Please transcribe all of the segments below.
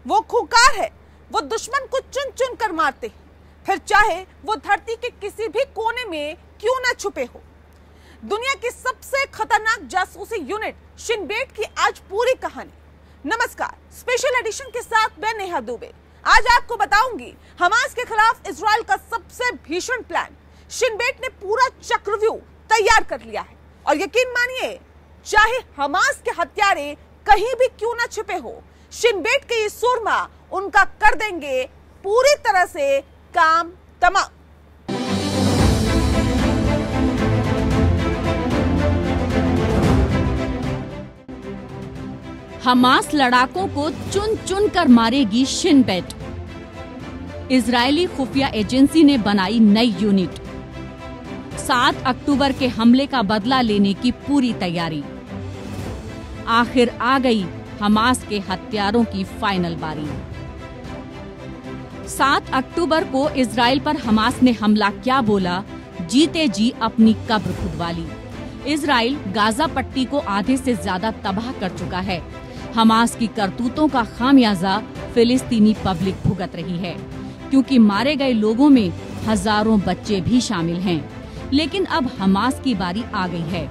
वो खूंखार है, वो दुश्मन को चुन चुन कर मारते हैं, फिर चाहे वो धरती के किसी भी कोने में क्यों ना छुपे हो। दुनिया की सबसे खतरनाक जासूसी यूनिट शिन बेट की आज पूरी कहानी। नमस्कार, स्पेशल एडिशन के साथ मैं नेहा दुबे। आज आपको बताऊंगी हमास के खिलाफ इजराइल का सबसे भीषण प्लान। शिन बेट ने पूरा चक्रव्यूह तैयार कर लिया है और यकीन मानिए, चाहे हमास के हत्यारे कहीं भी क्यों ना छिपे हो, शिन बेट के ये सूरमा उनका कर देंगे पूरी तरह से काम तमाम। हमास लड़ाकों को चुन चुन कर मारेगी शिन बेट। इजरायली खुफिया एजेंसी ने बनाई नई यूनिट। 7 अक्टूबर के हमले का बदला लेने की पूरी तैयारी। आखिर आ गई हमास के हत्यारों की फाइनल बारी। 7 अक्टूबर को इजराइल पर हमास ने हमला क्या बोला, जीते जी अपनी कब्र खुदवा ली। इजराइल गाजा पट्टी को आधे से ज्यादा तबाह कर चुका है। हमास की करतूतों का खामियाजा फिलिस्तीनी पब्लिक भुगत रही है, क्योंकि मारे गए लोगों में हजारों बच्चे भी शामिल हैं। लेकिन अब हमास की बारी आ गई है।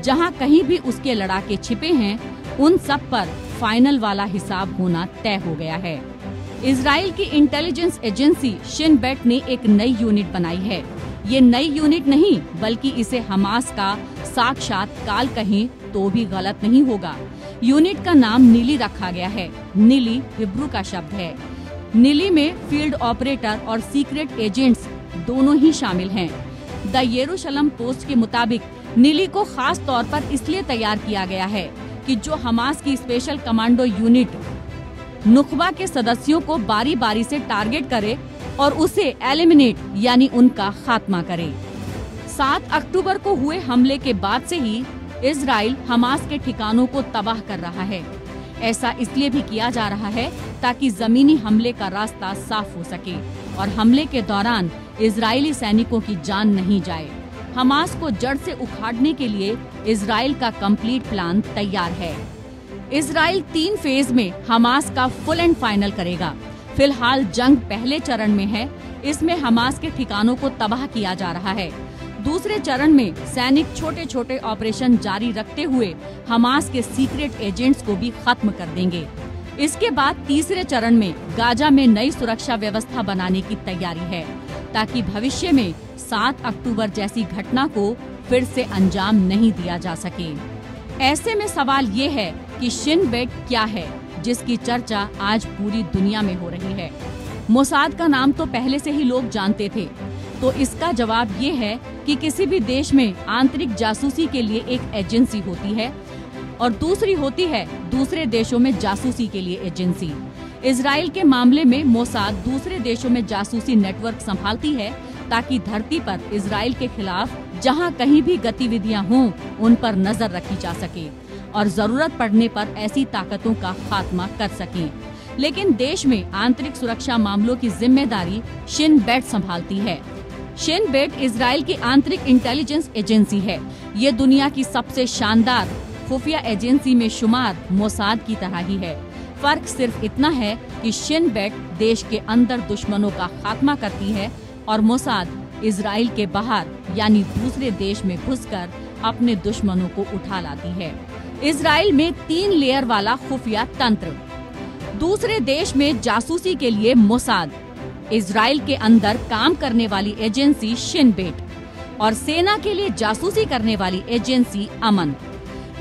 जहां कहीं भी उसके लड़ाके छिपे हैं, उन सब पर फाइनल वाला हिसाब होना तय हो गया है। इजराइल की इंटेलिजेंस एजेंसी शिन बेट ने एक नई यूनिट बनाई है। ये नई यूनिट नहीं, बल्कि इसे हमास का साक्षात काल कहें तो भी गलत नहीं होगा। यूनिट का नाम नीली रखा गया है। नीली हिब्रू का शब्द है। नीली में फील्ड ऑपरेटर और सीक्रेट एजेंट्स दोनों ही शामिल हैं। द यरूशलम पोस्ट के मुताबिक नीली को खास तौर पर इसलिए तैयार किया गया है कि जो हमास की स्पेशल कमांडो यूनिट नुखबा के सदस्यों को बारी बारी से टारगेट करे और उसे एलिमिनेट यानी उनका खात्मा करे। 7 अक्टूबर को हुए हमले के बाद से ही इजराइल हमास के ठिकानों को तबाह कर रहा है। ऐसा इसलिए भी किया जा रहा है ताकि जमीनी हमले का रास्ता साफ हो सके और हमले के दौरान इजरायली सैनिकों की जान नहीं जाए। हमास को जड़ से उखाड़ने के लिए इजराइल का कंप्लीट प्लान तैयार है। इजराइल 3 फेज में हमास का फुल एंड फाइनल करेगा। फिलहाल जंग पहले चरण में है। इसमें हमास के ठिकानों को तबाह किया जा रहा है। दूसरे चरण में सैनिक छोटे छोटे ऑपरेशन जारी रखते हुए हमास के सीक्रेट एजेंट्स को भी खत्म कर देंगे। इसके बाद तीसरे चरण में गाजा में नई सुरक्षा व्यवस्था बनाने की तैयारी है, ताकि भविष्य में 7 अक्टूबर जैसी घटना को फिर से अंजाम नहीं दिया जा सके। ऐसे में सवाल ये है कि शिन बेट क्या है, जिसकी चर्चा आज पूरी दुनिया में हो रही है। मोसाद का नाम तो पहले से ही लोग जानते थे, तो इसका जवाब ये है कि किसी भी देश में आंतरिक जासूसी के लिए एक एजेंसी होती है और दूसरी होती है दूसरे देशों में जासूसी के लिए एजेंसी। इजराइल के मामले में मोसाद दूसरे देशों में जासूसी नेटवर्क संभालती है, ताकि धरती पर इजराइल के खिलाफ जहां कहीं भी गतिविधियां हों, उन पर नजर रखी जा सके और जरूरत पड़ने पर ऐसी ताकतों का खात्मा कर सकें। लेकिन देश में आंतरिक सुरक्षा मामलों की जिम्मेदारी शिन बेट संभालती है। शिन बेट इजराइल की आंतरिक इंटेलिजेंस एजेंसी है। ये दुनिया की सबसे शानदार खुफिया एजेंसी में शुमार मोसाद की तरह ही है। फर्क सिर्फ इतना है कि शिन बेट देश के अंदर दुश्मनों का खात्मा करती है और मोसाद इजराइल के बाहर यानी दूसरे देश में घुसकर अपने दुश्मनों को उठा लाती है। इजराइल में 3 लेयर वाला खुफिया तंत्र। दूसरे देश में जासूसी के लिए मोसाद, इजराइल के अंदर काम करने वाली एजेंसी शिन बेट और सेना के लिए जासूसी करने वाली एजेंसी अमन।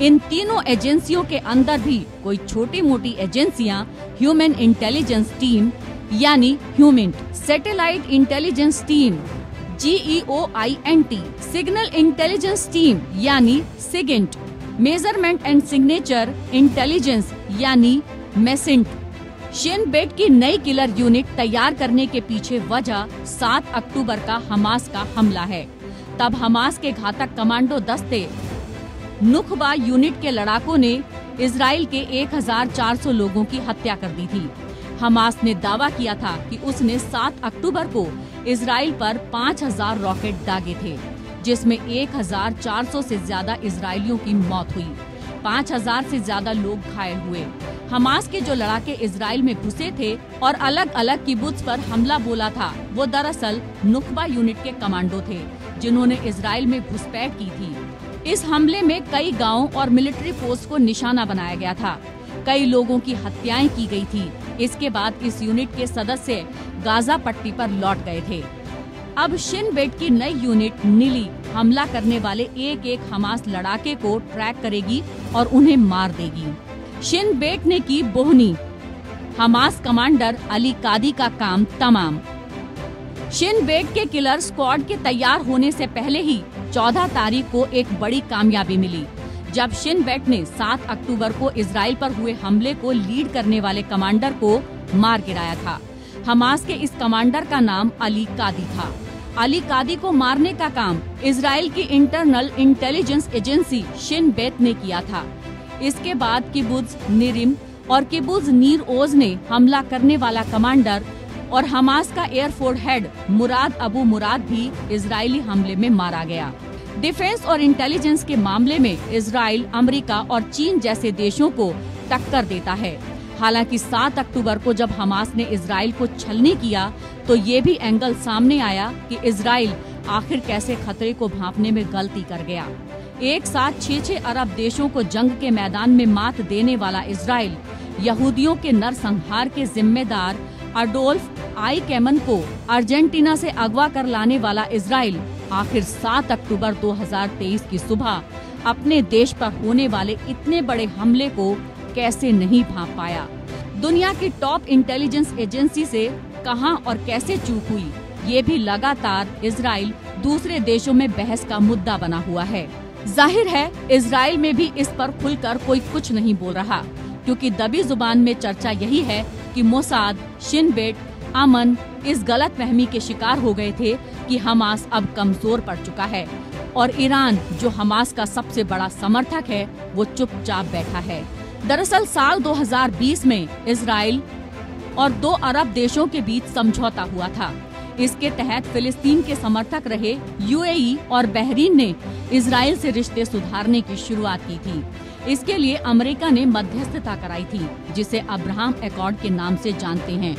इन तीनों एजेंसियों के अंदर भी कोई छोटी मोटी एजेंसियां ह्यूमन इंटेलिजेंस टीम यानी HUMINT, satellite intelligence team GEOINT, signal intelligence team यानी SIGINT, measurement and signature intelligence यानी मेसिंट। शिन बेट की नई किलर यूनिट तैयार करने के पीछे वजह 7 अक्टूबर का हमास का हमला है। तब हमास के घातक कमांडो दस्ते नुखबा यूनिट के लड़ाकों ने इजराइल के 1400 लोगों की हत्या कर दी थी। हमास ने दावा किया था कि उसने 7 अक्टूबर को इजराइल पर 5000 रॉकेट दागे थे, जिसमें 1400 से ज्यादा इजरायलियों की मौत हुई। 5000 से ज्यादा लोग घायल हुए। हमास के जो लड़ाके इजराइल में घुसे थे और अलग अलग किबुत्ज पर हमला बोला था, वो दरअसल नुकबा यूनिट के कमांडो थे, जिन्होंने इजराइल में घुसपैठ की थी। इस हमले में कई गांवों और मिलिट्री पोस्ट को निशाना बनाया गया था। कई लोगों की हत्याएं की गई थी। इसके बाद इस यूनिट के सदस्य गाजा पट्टी पर लौट गए थे। अब शिन बेट की नई यूनिट नीली हमला करने वाले एक एक हमास लड़ाके को ट्रैक करेगी और उन्हें मार देगी। शिन बेट ने की बोहनी, हमास कमांडर अली कादी का काम तमाम। शिन बेट के किलर स्क्वाड के तैयार होने से पहले ही 14 तारीख को एक बड़ी कामयाबी मिली, जब शिन बेट ने 7 अक्टूबर को इजराइल पर हुए हमले को लीड करने वाले कमांडर को मार गिराया था। हमास के इस कमांडर का नाम अली कादी था। अली कादी को मारने का काम इजराइल की इंटरनल इंटेलिजेंस एजेंसी शिन बेत ने किया था। इसके बाद किबुत्ज निरिम और किबुत्ज नीर ओज ने हमला करने वाला कमांडर और हमास का एयरफोर्स हेड मुराद अबू मुराद भी इजरायली हमले में मारा गया। डिफेंस और इंटेलिजेंस के मामले में इजराइल, अमेरिका और चीन जैसे देशों को टक्कर देता है। हालांकि 7 अक्टूबर को जब हमास ने इजराइल को छलनी किया तो ये भी एंगल सामने आया कि इजराइल आखिर कैसे खतरे को भांपने में गलती कर गया। एक साथ 6 अरब देशों को जंग के मैदान में मात देने वाला इजराइल, यहूदियों के नरसंहार के जिम्मेदार अडोल्फ आई कैमन को अर्जेंटीना से अगवा कर लाने वाला इजराइल आखिर 7 अक्टूबर 2023 की सुबह अपने देश पर होने वाले इतने बड़े हमले को कैसे नहीं भांप पाया। दुनिया की टॉप इंटेलिजेंस एजेंसी से कहां और कैसे चूक हुई, ये भी लगातार इजराइल दूसरे देशों में बहस का मुद्दा बना हुआ है। जाहिर है इजराइल में भी इस पर खुलकर कोई कुछ नहीं बोल रहा, क्योंकि दबी जुबान में चर्चा यही है कि मोसाद, शिन बेट, अमन इस गलत फहमी के शिकार हो गए थे कि हमास अब कमजोर पड़ चुका है और ईरान, जो हमास का सबसे बड़ा समर्थक है, वो चुपचाप बैठा है। दरअसल साल 2020 में इजराइल और 2 अरब देशों के बीच समझौता हुआ था। इसके तहत फिलिस्तीन के समर्थक रहे यूएई और बहरीन ने इजराइल से रिश्ते सुधारने की शुरुआत की थी। इसके लिए अमेरिका ने मध्यस्थता कराई थी, जिसे अब्राहम एकॉर्ड के नाम से जानते हैं।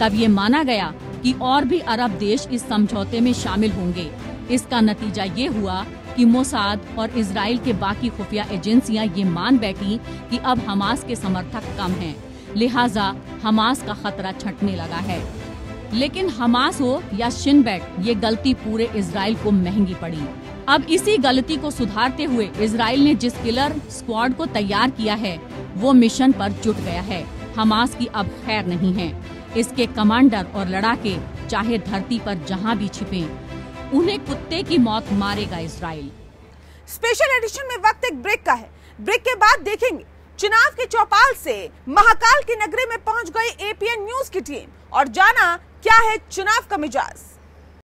तब ये माना गया कि और भी अरब देश इस समझौते में शामिल होंगे। इसका नतीजा ये हुआ कि मोसाद और इजराइल के बाकी खुफिया एजेंसियां ये मान बैठी कि अब हमास के समर्थक कम हैं, लिहाजा हमास का खतरा छंटने लगा है। लेकिन हमास हो या शिन बेट, ये गलती पूरे इजराइल को महंगी पड़ी। अब इसी गलती को सुधारते हुए इजराइल ने जिस किलर स्क्वाड को तैयार किया है, वो मिशन पर जुट गया है। हमास की अब खैर नहीं है। इसके कमांडर और लड़ाके चाहे धरती पर जहां भी छिपे, उन्हें कुत्ते की मौत मारेगा इजराइल। स्पेशल एडिशन में वक्त एक ब्रेक का है। ब्रेक के बाद देखेंगे चुनाव के चौपाल से महाकाल की नगरी में पहुंच गई एपीएन न्यूज की टीम और जाना क्या है चुनाव का मिजाज।